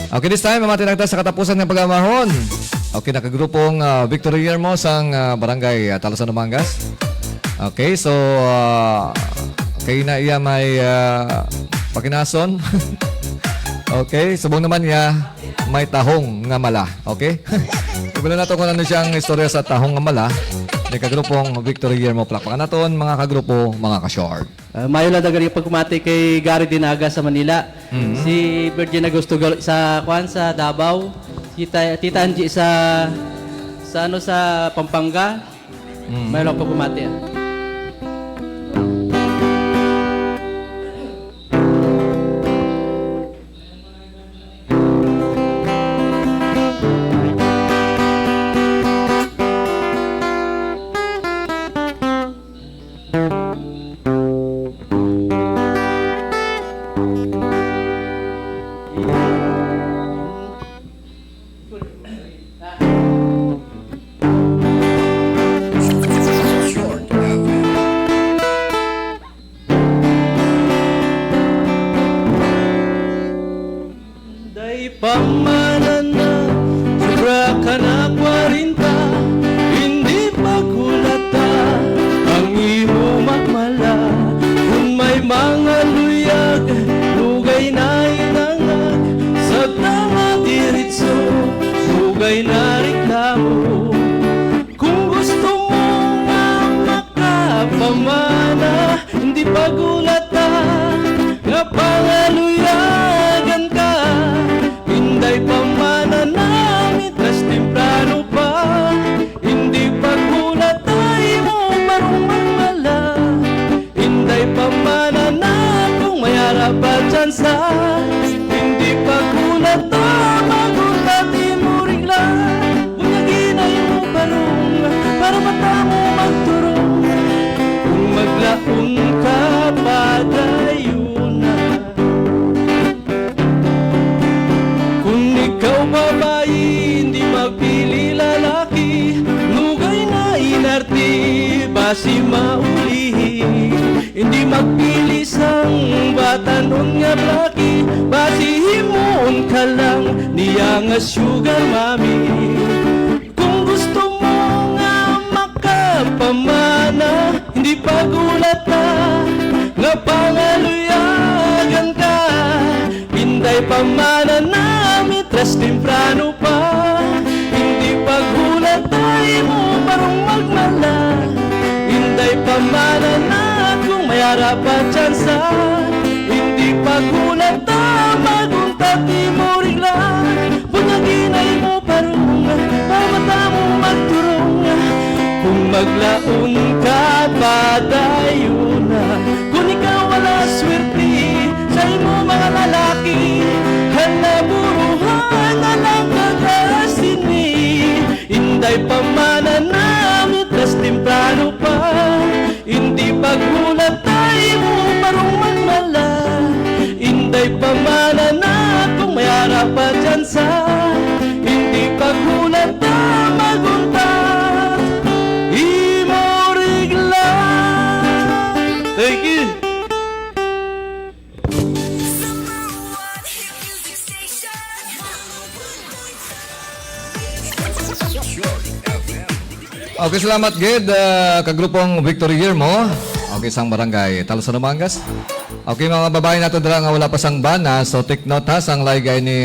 Okay, this time, mamati nagta sa katapusan ng pag-amahon. Okay, nakagrupong Victory Yermo sang barangay Talasan, Mangas. Okay, so kay na iya may pakinason. Okay, subong naman niya may tahong nga mala. Okay? Ibalo na to kung ano siyang istorya sa tahong nga mala. Ni kagrupong Victory Yermo Plakpakan naton, mga kagrupo, mga ka-short. Mayo lang dagang pagkumati kay Gary Dinaga sa Manila. Si Virgin Agosto sa Kwan sa Davao. Si Tita Angie sa Pampanga. Mayo lang pagkumati. Pamanan na, sobra ka na 40, hindi pagkulata ang imo magmala. Kung may mga luyag, lugay na inangag, sa tama diritso, lugay na reklamo. Kung gusto mo nga makapamana, hindi pagkulata, nga pangaluyagan ka. Hinday pamana namin, tas temprano pa. Hindi paghulat ay mo marong magmala. Hinday pamana na kung may harap at tsansa. Hindi paghulat ay magulat mo rigla. Bunyagin ay mo parong para mata mo magturong. Kung maglaon ka padayon na. Babae, hindi magpili lalaki, lugay na inarti, basi maulihi. Hindi magpili sang batanon nga blaki, basi himuon ka lang, niya nga sugar mami. Kung gusto mo nga makapamana, hindi pagulata, nga pangaluyagan ka. Hinday pamana namin, tras temprano pa. Hindi paghulat ay mo marong magmala. Hinday pamana na kung may harap at tsansa. Hindi paghulat ay maguntat mo rigla. Bunyagin ay mo parong pamata mo magturong. Kung maglaon ka padayon na. Kung ikaw wala swerte sa imo mga lalaki, hanaburuhan na lang kakasini. Hinday pamana namin, tas temprano pa. Hindi paghulat ay mo marong magmala. Hinday pamana na kung may harap at tsansa. Hindi paghulat na maguntat imo rigla. Thank you. Okay, salamat, Gid. Kagrupong Victory Yermo. Okay, sang barangay Talasan, Mangas. Okay, mga babae nato dala nga wala pa sang bana. So, take note ha, sang laygay ni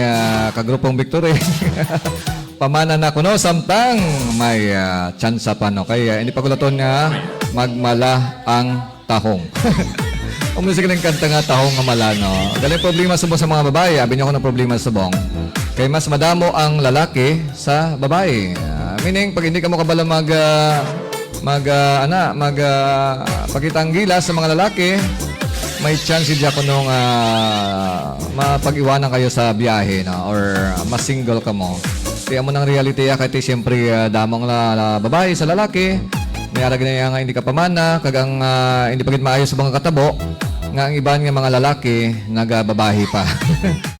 kagrupong Victory. Pamana na kuno, samtang may tsansa pa, no? Kaya hindi pagulaton nga magmala ang tahong. Umusik ng kanta nga tahong nga mala, no? Galing problema subong sa mga babae. Abi niyo ko ng problema subong. Kaya mas madamo ang lalaki sa babae. Meaning, pag hindi ka mo kabala pakitang gilas sa mga lalaki, may chance siya ko nung mapag-iwanan kayo sa biyahe, no? Or mas single ka mo. Kaya mo ng reality kahit siyempre damong babae sa lalaki, may arag na nga hindi ka pamana, kagang hindi pagit maayos sa mga katabo, nga ang iban nga mga lalaki, nagababahi pa.